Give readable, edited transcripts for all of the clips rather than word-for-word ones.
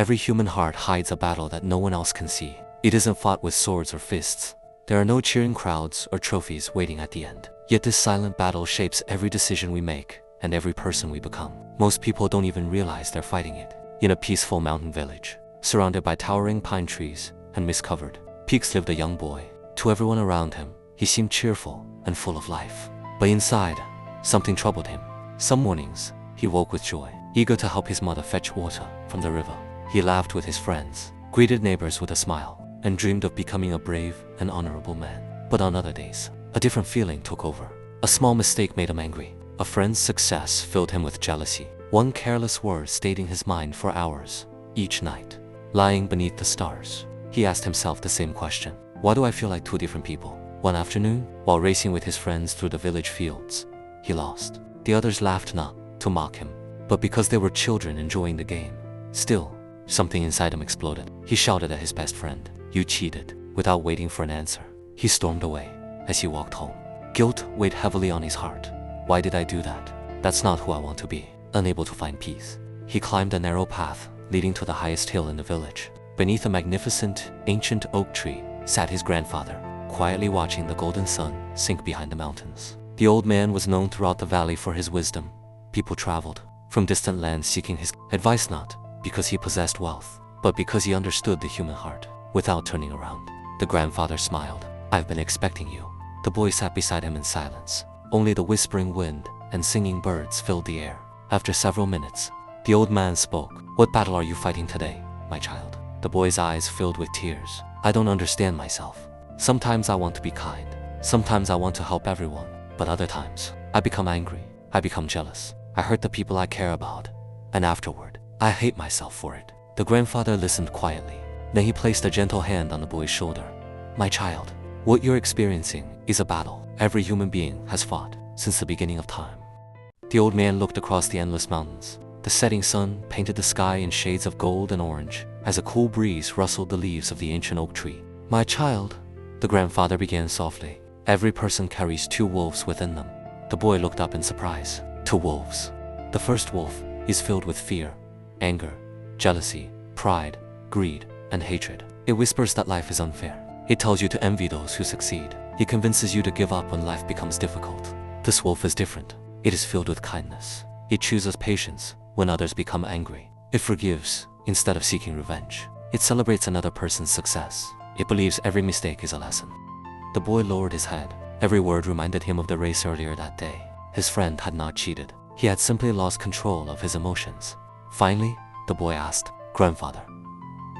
Every human heart hides a battle that no one else can see. It isn't fought with swords or fists. There are no cheering crowds or trophies waiting at the end. Yet this silent battle shapes every decision we make and every person we become. Most people don't even realize they're fighting it. In a peaceful mountain village, surrounded by towering pine trees and mist-covered peaks, lived a young boy. To everyone around him, he seemed cheerful and full of life. But inside, something troubled him. Some mornings, he woke with joy, eager to help his mother fetch water from the river. He laughed with his friends, greeted neighbors with a smile, and dreamed of becoming a brave and honorable man. But on other days, a different feeling took over. A small mistake made him angry. A friend's success filled him with jealousy. One careless word stayed in his mind for hours. Each night, lying beneath the stars, he asked himself the same question. Why do I feel like two different people? One afternoon, while racing with his friends through the village fields, he lost. The others laughed not to mock him, but because they were children enjoying the game. Still, something inside him exploded. He shouted at his best friend, "You cheated." Without waiting for an answer, he stormed away. As he walked home, guilt weighed heavily on his heart. Why did I do that? That's not who I want to be. Unable to find peace, he climbed a narrow path leading to the highest hill in the village. Beneath a magnificent, ancient oak tree sat his grandfather, quietly watching the golden sun sink behind the mountains. The old man was known throughout the valley for his wisdom. People traveled from distant lands seeking his advice, not because he possessed wealth, but because he understood the human heart. Without turning around, the grandfather smiled. "I've been expecting you." The boy sat beside him in silence. Only the whispering wind and singing birds filled the air. After several minutes, the old man spoke. "What battle are you fighting today, my child?" The boy's eyes filled with tears. "I don't understand myself. Sometimes I want to be kind. Sometimes I want to help everyone. But other times, I become angry. I become jealous. I hurt the people I care about. And afterward, I hate myself for it." The grandfather listened quietly. Then he placed a gentle hand on the boy's shoulder. "My child, what you're experiencing is a battle every human being has fought since the beginning of time." The old man looked across the endless mountains. The setting sun painted the sky in shades of gold and orange as a cool breeze rustled the leaves of the ancient oak tree. "My child," the grandfather began softly, "every person carries two wolves within them." The boy looked up in surprise. Two wolves. The first wolf is filled with fear, anger, jealousy, pride, greed, and hatred. It whispers that life is unfair. It tells you to envy those who succeed. It convinces you to give up when life becomes difficult. This wolf is different. It is filled with kindness. It chooses patience when others become angry. It forgives instead of seeking revenge. It celebrates another person's success. It believes every mistake is a lesson. The boy lowered his head. Every word reminded him of the race earlier that day. His friend had not cheated. He had simply lost control of his emotions. Finally, the boy asked, "Grandfather,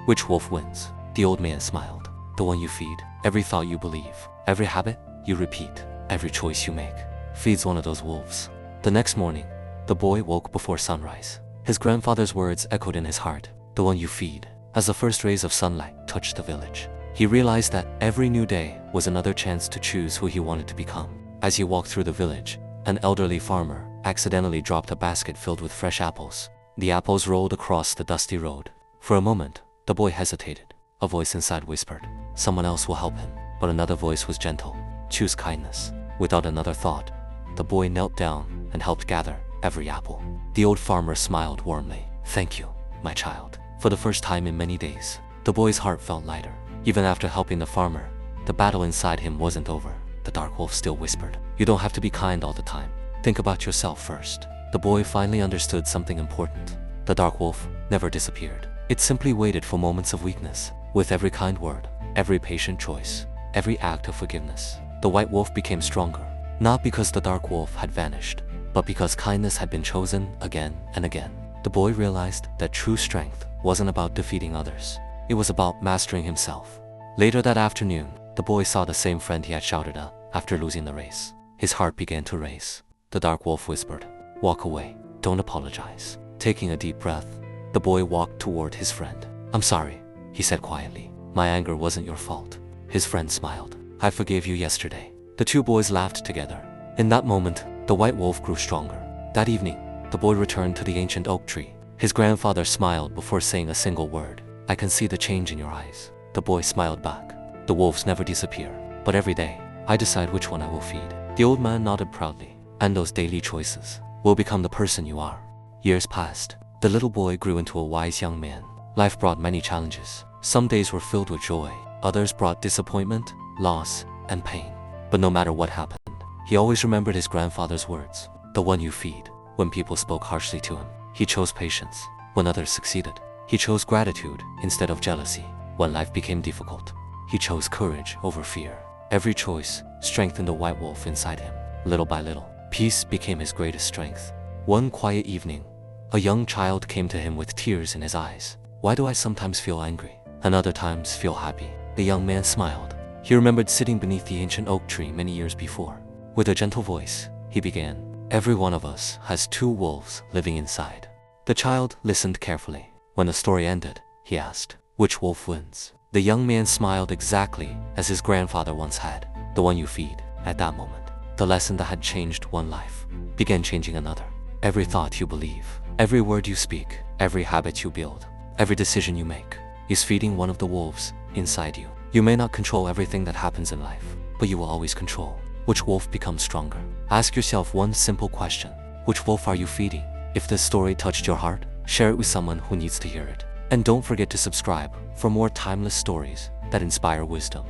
which wolf wins?" The old man smiled. "The one you feed. Every thought you believe, every habit you repeat, every choice you make feeds one of those wolves." The next morning, the boy woke before sunrise. His grandfather's words echoed in his heart. "The one you feed." As the first rays of sunlight touched the village, he realized that every new day was another chance to choose who he wanted to become. As he walked through the village, an elderly farmer accidentally dropped a basket filled with fresh apples. The apples rolled across the dusty road. For a moment, the boy hesitated. A voice inside whispered, "Someone else will help him." But another voice was gentle, "Choose kindness." Without another thought, the boy knelt down and helped gather every apple. The old farmer smiled warmly. "Thank you, my child." For the first time in many days, the boy's heart felt lighter. Even after helping the farmer, the battle inside him wasn't over. The dark wolf still whispered, "You don't have to be kind all the time. Think about yourself first." The boy finally understood something important. The dark wolf never disappeared. It simply waited for moments of weakness. With every kind word, every patient choice, every act of forgiveness, the white wolf became stronger. Not because the dark wolf had vanished, but because kindness had been chosen again and again. The boy realized that true strength wasn't about defeating others. It was about mastering himself. Later that afternoon, the boy saw the same friend he had shouted at after losing the race. His heart began to race. The dark wolf whispered, "Walk away. Don't apologize." Taking a deep breath, the boy walked toward his friend. "I'm sorry," he said quietly. "My anger wasn't your fault." His friend smiled. "I forgave you yesterday." The two boys laughed together. In that moment, the white wolf grew stronger. That evening, the boy returned to the ancient oak tree. His grandfather smiled before saying a single word. "I can see the change in your eyes." The boy smiled back. "The wolves never disappear, but every day, I decide which one I will feed." The old man nodded proudly. "And those daily choices will become the person you are." Years passed. The little boy grew into a wise young man. Life brought many challenges. Some days were filled with joy, others brought disappointment, loss, and pain. But no matter what happened, he always remembered his grandfather's words, "The one you feed." When people spoke harshly to him, he chose patience. When others succeeded, he chose gratitude instead of jealousy. When life became difficult, he chose courage over fear. Every choice strengthened the white wolf inside him. Little by little, peace became his greatest strength. One quiet evening, a young child came to him with tears in his eyes. "Why do I sometimes feel angry and other times feel happy?" The young man smiled. He remembered sitting beneath the ancient oak tree many years before. With a gentle voice, he began, "Every one of us has two wolves living inside." The child listened carefully. When the story ended, he asked, "Which wolf wins?" The young man smiled exactly as his grandfather once had. "The one you feed." At that moment, the lesson that had changed one life began changing another. Every thought you believe, every word you speak, every habit you build, every decision you make is feeding one of the wolves inside you. You may not control everything that happens in life, but you will always control which wolf becomes stronger. Ask yourself one simple question: which wolf are you feeding? If this story touched your heart, share it with someone who needs to hear it. And don't forget to subscribe for more timeless stories that inspire wisdom.